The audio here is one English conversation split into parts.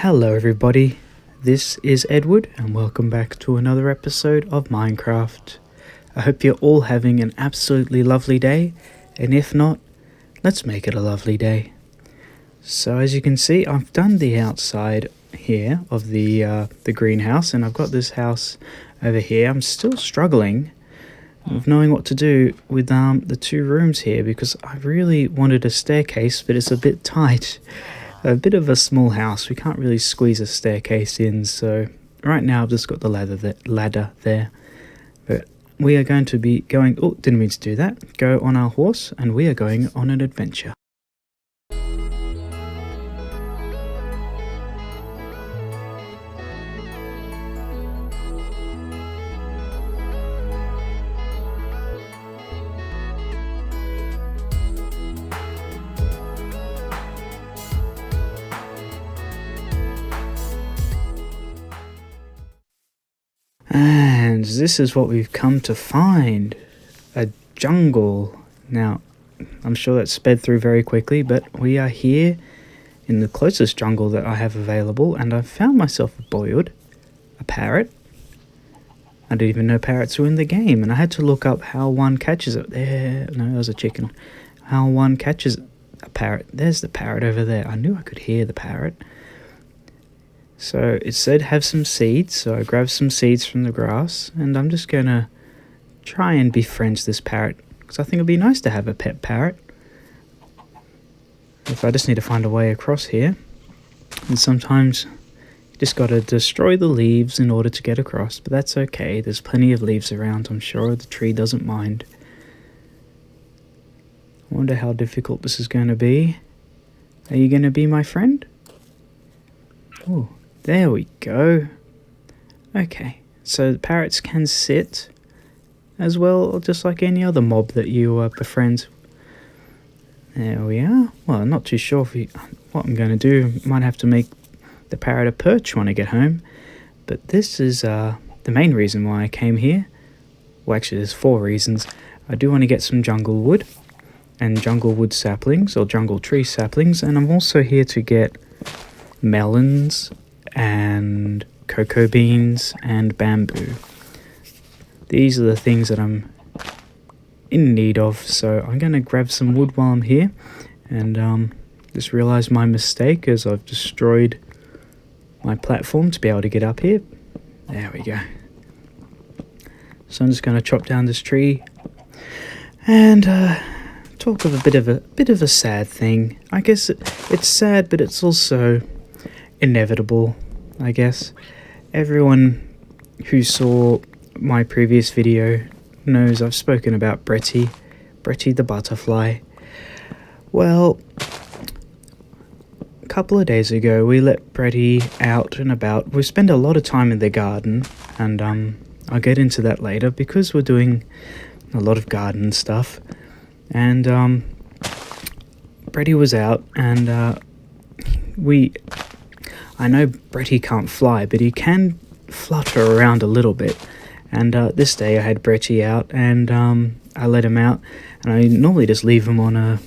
Hello everybody, this is Edward and welcome back to another episode of Minecraft. I hope you're all having an absolutely lovely day, and if not, let's make it a lovely day. So as you can see, I've done the outside here of the greenhouse, and I've got this house over here. I'm still struggling with knowing what to do with the two rooms here, because I really wanted a staircase, but it's a bit tight. A bit of a small house, we can't really squeeze a staircase in, so right now I've just got the ladder there. But we are going to be going, oh, didn't mean to do that, go on our horse, and we are going on an adventure. And this is what we've come to find, a jungle. Now, I'm sure that sped through very quickly, but we are here in the closest jungle that I have available, and I've found myself a boiled, a parrot. I didn't even know parrots were in the game, and I had to look up how one catches it. There, no, that was a chicken. How one catches a parrot. There's the parrot over there. I knew I could hear the parrot. So it said have some seeds, so I grabbed some seeds from the grass, and I'm just going to try and befriend this parrot, because I think it'd be nice to have a pet parrot. If I just need to find a way across here, and sometimes you just got to destroy the leaves in order to get across, but that's okay, there's plenty of leaves around, I'm sure the tree doesn't mind. I wonder how difficult this is going to be. Are you going to be my friend? Oh. There we go. Okay, so the parrots can sit as well, just like any other mob that you befriend. There we are. Well, I'm not too sure what I'm going to do. Might have to make the parrot a perch when I get home. But this is the main reason why I came here. Well, actually, there's 4 reasons. I do want to get some jungle wood and jungle wood saplings, or jungle tree saplings, and I'm also here to get melons and cocoa beans and bamboo. These are the things that I'm in need of, so I'm going to grab some wood while I'm here, and just realized my mistake as I've destroyed my platform to be able to get up here. There we go. So I'm just going to chop down this tree and talk of a bit of a sad thing. I guess it's sad, but it's also inevitable, I guess. Everyone who saw my previous video knows I've spoken about Bretty the butterfly. Well, a couple of days ago we let Bretty out and about. We spend a lot of time in the garden, and I'll get into that later because we're doing a lot of garden stuff. And Bretty was out, and I know Bretty can't fly, but he can flutter around a little bit. And this day I had Bretty out, and I let him out, and I normally just leave him on a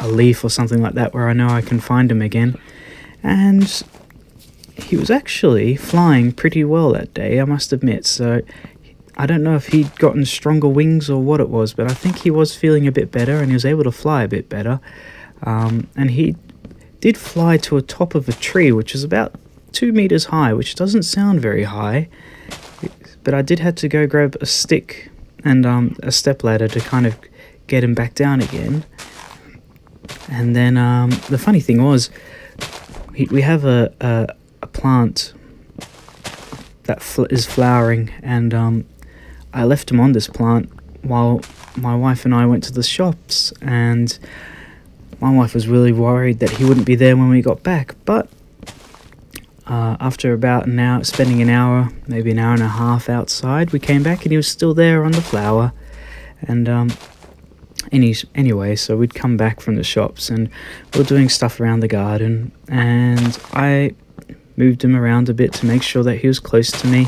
leaf or something like that where I know I can find him again. And he was actually flying pretty well that day, I must admit. So I don't know if he'd gotten stronger wings or what it was, but I think he was feeling a bit better, and he was able to fly a bit better. And he did fly to a top of a tree, which is about 2 meters high, which doesn't sound very high, but I did have to go grab a stick and a step ladder to kind of get him back down again. And then the funny thing was, we have a plant that is flowering, and I left him on this plant while my wife and I went to the shops, and my wife was really worried that he wouldn't be there when we got back, but after about spending an hour, maybe an hour and a half outside, we came back and he was still there on the flower. And anyway, so we'd come back from the shops and we were doing stuff around the garden, and I moved him around a bit to make sure that he was close to me.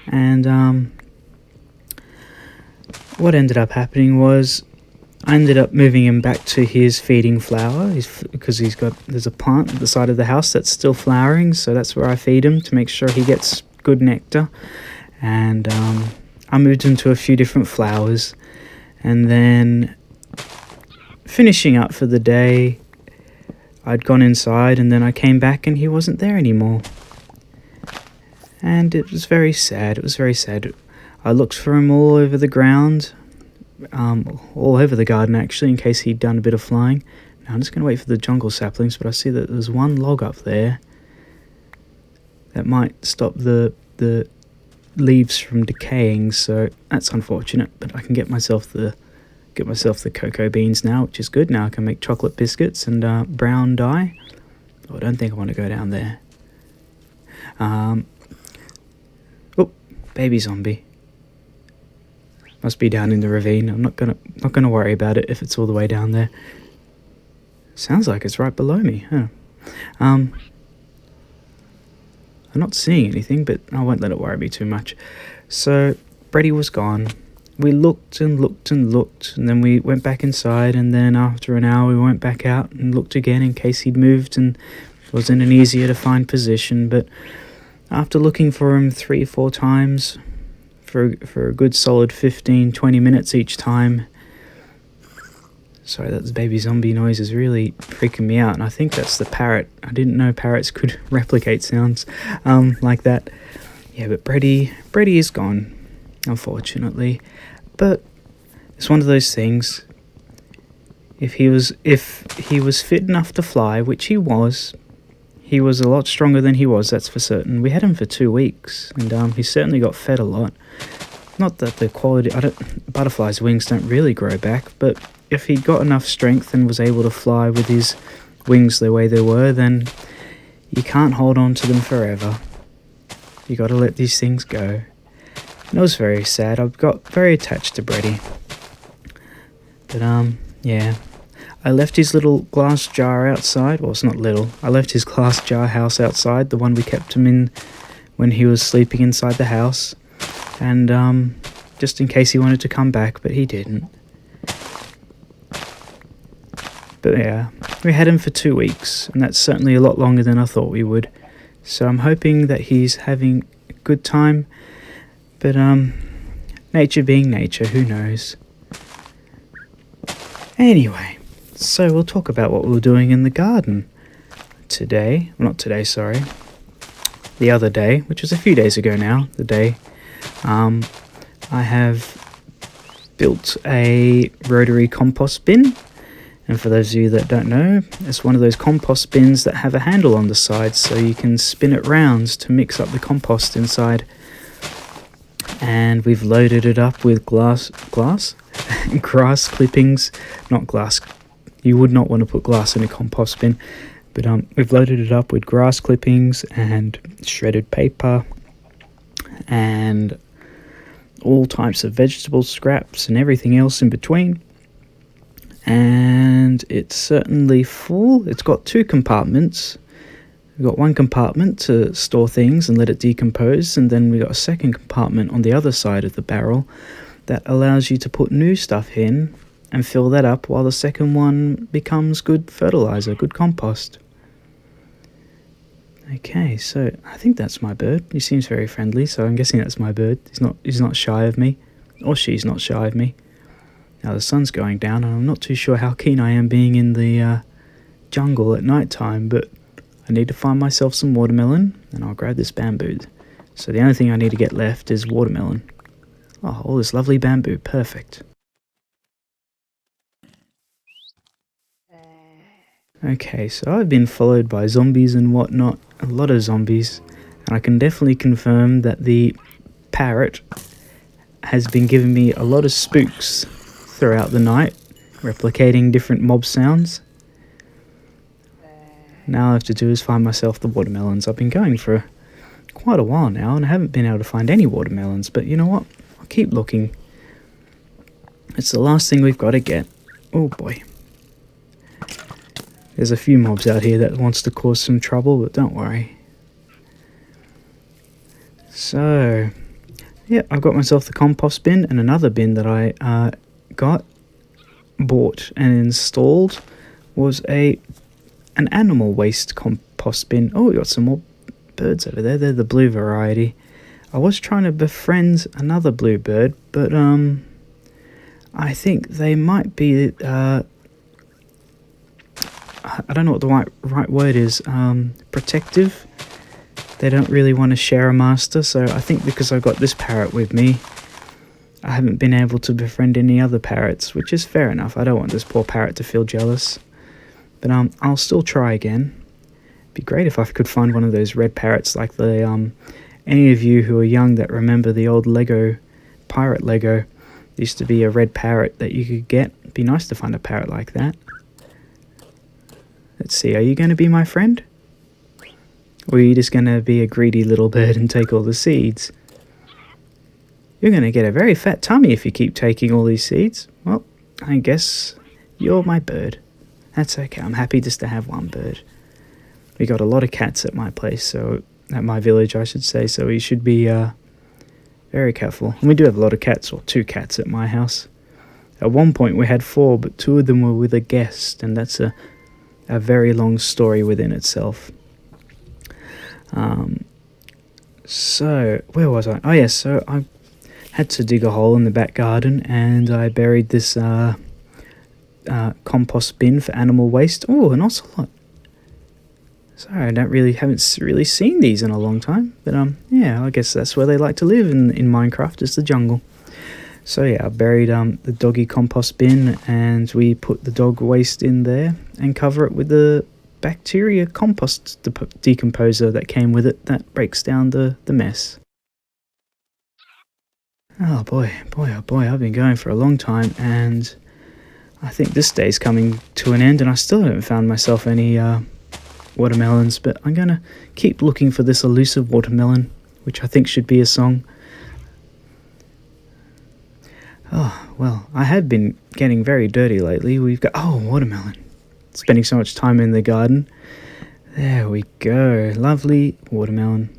And what ended up happening was I ended up moving him back to his feeding flower because there's a plant at the side of the house that's still flowering, so that's where I feed him to make sure he gets good nectar. And I moved him to a few different flowers, and then finishing up for the day, I'd gone inside and then I came back and he wasn't there anymore. And it was very sad. It was very sad. I looked for him all over the ground, all over the garden actually, in case he'd done a bit of flying. Now I'm just going to wait for the jungle saplings, but I see that there's one log up there that might stop the leaves from decaying, so that's unfortunate. But I can get myself the cocoa beans now, which is good. Now I can make chocolate biscuits and brown dye. Oh, I don't think I want to go down there. Oh, baby zombie. Must be down in the ravine. I'm not gonna worry about it if it's all the way down there. Sounds like it's right below me, huh? I'm not seeing anything, but I won't let it worry me too much. So Brady was gone. We looked and looked and looked, and then we went back inside, and then after an hour we went back out and looked again in case he'd moved and was in an easier to find position. But after looking for him 3-4 times for a good solid 15-20 minutes each time. Sorry, that baby zombie noise is really freaking me out, and I think that's the parrot. I didn't know parrots could replicate sounds like that. Yeah, but Brady is gone, unfortunately. But it's one of those things. If he was fit enough to fly, which he was a lot stronger than he was, that's for certain. We had him for 2 weeks, and he certainly got fed a lot. Not that the quality, butterflies' wings don't really grow back, but if he got enough strength and was able to fly with his wings the way they were, then you can't hold on to them forever. You got to let these things go. And it was very sad. I've got very attached to Brady. But yeah, I left his little glass jar outside. Well, it's not little. I left his glass jar house outside, the one we kept him in when he was sleeping inside the house. And just in case he wanted to come back, but he didn't. But yeah, we had him for 2 weeks, and that's certainly a lot longer than I thought we would. So I'm hoping that he's having a good time. But nature being nature, who knows? Anyway, so we'll talk about what we were doing in the garden today. Well, not today, sorry. The other day, which was a few days ago now, I have built a rotary compost bin. And for those of you that don't know, it's one of those compost bins that have a handle on the side, so you can spin it round to mix up the compost inside. And we've loaded it up with grass clippings, not glass. You would not want to put glass in a compost bin, but we've loaded it up with grass clippings and shredded paper and all types of vegetable scraps and everything else in between. And it's certainly full. It's got 2 compartments. We've got one compartment to store things and let it decompose, and then we've got a second compartment on the other side of the barrel that allows you to put new stuff in and fill that up while the second one becomes good fertilizer, good compost. Okay, so I think that's my bird. He seems very friendly, so I'm guessing that's my bird. He's not shy of me, or she's not shy of me. Now the sun's going down, and I'm not too sure how keen I am being in the jungle at night time, but I need to find myself some watermelon, and I'll grab this bamboo. So the only thing I need to get left is watermelon. Oh, all this lovely bamboo, perfect. Okay, so I've been followed by zombies and whatnot, a lot of zombies, and I can definitely confirm that the parrot has been giving me a lot of spooks throughout the night, replicating different mob sounds. Now all I have to do is find myself the watermelons. I've been going for quite a while now, and I haven't been able to find any watermelons, but you know what? I'll keep looking. It's the last thing we've got to get. Oh boy. There's a few mobs out here that wants to cause some trouble, but don't worry. So, yeah, I've got myself the compost bin and another bin that I got bought and installed was an animal waste compost bin. Oh, we got some more birds over there. They're the blue variety. I was trying to befriend another blue bird, but I think they might be I don't know what the right word is. Protective. They don't really want to share a master, so I think because I've got this parrot with me, I haven't been able to befriend any other parrots, which is fair enough. I don't want this poor parrot to feel jealous. But I'll still try again. Be great if I could find one of those red parrots like the any of you who are young that remember the old Lego pirate Lego. There used to be a red parrot that you could get. It'd be nice to find a parrot like that. Let's see, are you going to be my friend? Or are you just going to be a greedy little bird and take all the seeds? You're going to get a very fat tummy if you keep taking all these seeds. Well, I guess you're my bird. That's okay, I'm happy just to have one bird. We got a lot of cats at my place, so at my village I should say, so we should be very careful. And we do have a lot of cats, or 2 cats at my house. At one point we had 4, but 2 of them were with a guest, and that's a very long story within itself. So, where was I? Oh yes, so I had to dig a hole in the back garden, and I buried this compost bin for animal waste. Oh, an ocelot. Sorry, I haven't really seen these in a long time, but yeah, I guess that's where they like to live in Minecraft, is the jungle. So yeah, I buried the doggy compost bin, and we put the dog waste in there and cover it with the bacteria compost decomposer that came with it that breaks down the mess. Oh boy, I've been going for a long time, and I think this day's coming to an end, and I still haven't found myself any watermelons, but I'm gonna keep looking for this elusive watermelon, which I think should be a song. Oh, well, I have been getting very dirty lately. We've got, watermelon. Spending so much time in the garden. There we go, lovely watermelon.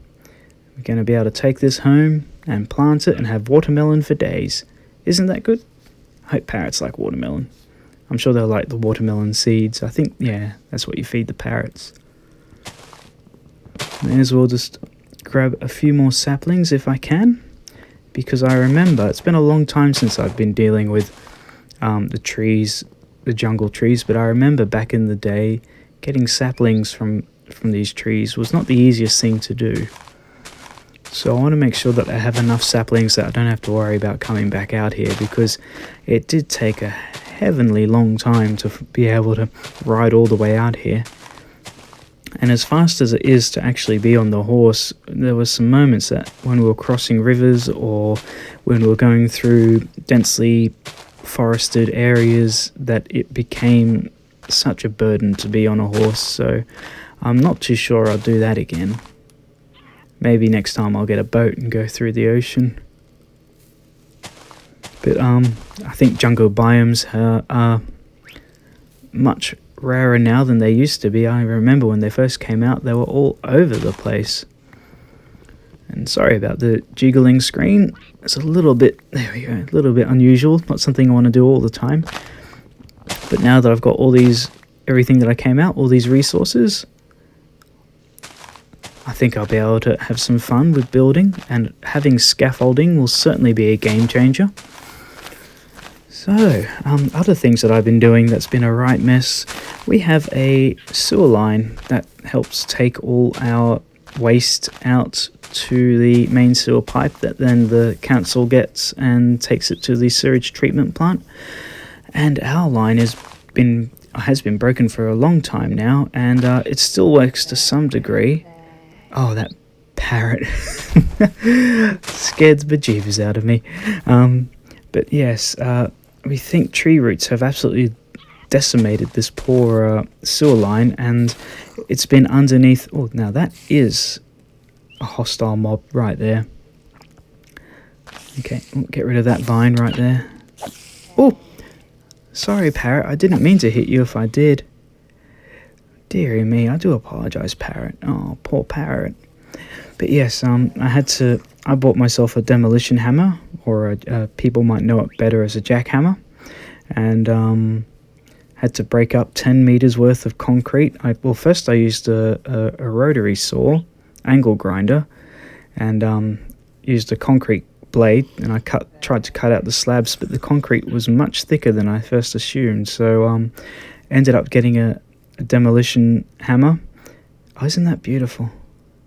We're gonna be able to take this home and plant it and have watermelon for days. Isn't that good? I hope parrots like watermelon. I'm sure they'll like the watermelon seeds. I think, yeah, that's what you feed the parrots. May as well just grab a few more saplings if I can, because I remember it's been a long time since I've been dealing with the trees, the jungle trees, but I remember back in the day getting saplings from these trees was not the easiest thing to do. So I want to make sure that I have enough saplings that I don't have to worry about coming back out here, because it did take a heavenly long time to be able to ride all the way out here. And as fast as it is to actually be on the horse, there were some moments that when we were crossing rivers or when we were going through densely forested areas that it became such a burden to be on a horse. So I'm not too sure I'll do that again. Maybe next time I'll get a boat and go through the ocean. But I think jungle biomes are much rarer now than they used to be. I remember when they first came out, they were all over the place. And sorry about the jiggling screen. It's a little bit, there we go, a little bit unusual. Not something I want to do all the time. But now that I've got everything that I came out, all these resources, I think I'll be able to have some fun with building, and having scaffolding will certainly be a game changer. So, other things that I've been doing that's been a right mess. We have a sewer line that helps take all our waste out to the main sewer pipe that then the council gets and takes it to the sewage treatment plant. And our line has been broken for a long time now, and it still works to some degree. Oh, that parrot scared the bejeebers out of me. But yes, we think tree roots have absolutely decimated this poor sewer line, and it's been underneath. Oh, now that is a hostile mob right there. Okay, we'll get rid of that vine right there. Oh, sorry, parrot. I didn't mean to hit you if I did. Dearie me, I do apologise, parrot. Oh, poor parrot. But yes, I bought myself a demolition hammer, or people might know it better as a jackhammer. and had to break up 10 meters worth of concrete. Well, first I used a rotary saw, angle grinder, and used a concrete blade, and I tried to cut out the slabs, but the concrete was much thicker than I first assumed, so ended up getting a demolition hammer. Oh, isn't that beautiful?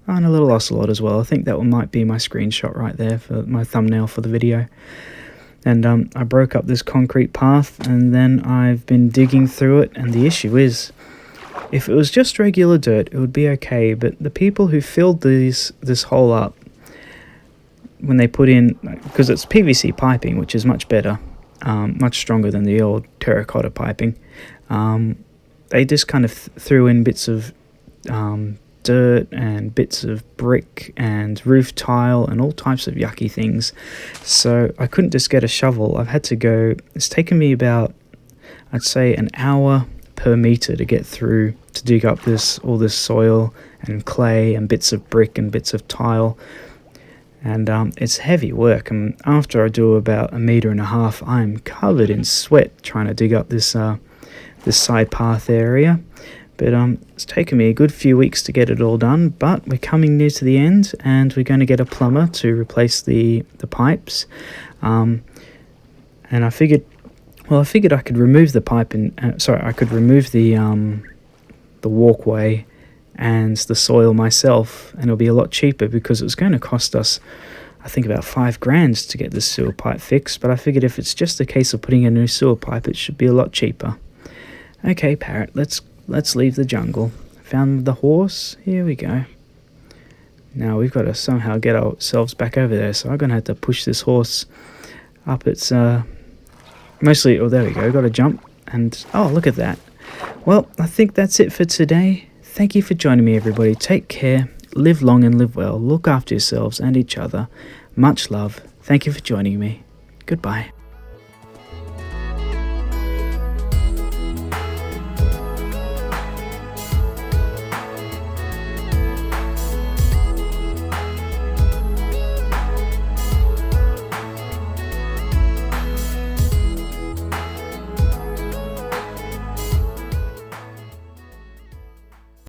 Oh, and a little ocelot as well. I think that one might be my screenshot right there for my thumbnail for the video. And I broke up this concrete path, and then I've been digging through it, and the issue is, if it was just regular dirt, it would be okay, but the people who filled this hole up, when they put in, because it's PVC piping, which is much better, much stronger than the old terracotta piping, they just kind of threw in bits of dirt and bits of brick and roof tile and all types of yucky things. So I couldn't just get a shovel. I've had to go, it's taken me about, I'd say, an hour per meter to get through, to dig up all this soil and clay and bits of brick and bits of tile. And it's heavy work, and after I do about 1.5 meters, I'm covered in sweat trying to dig up this side path area. But it's taken me a good few weeks to get it all done, but we're coming near to the end, and we're going to get a plumber to replace the pipes. And I figured I could remove the pipe, and I could remove the walkway and the soil myself, and it'll be a lot cheaper, because it was going to cost us, I think, about $5,000 to get this sewer pipe fixed. But I figured if it's just a case of putting a new sewer pipe, it should be a lot cheaper. Okay, Parrot, let's leave the jungle. Found the horse. Here we go. Now we've got to somehow get ourselves back over there, so I'm going to have to push this horse up its mostly, oh, there we go, got to jump, and oh, look at that. Well, I think that's it for today. Thank you for joining me, everybody. Take care, live long and live well, look after yourselves and each other. Much love. Thank you for joining me. Goodbye.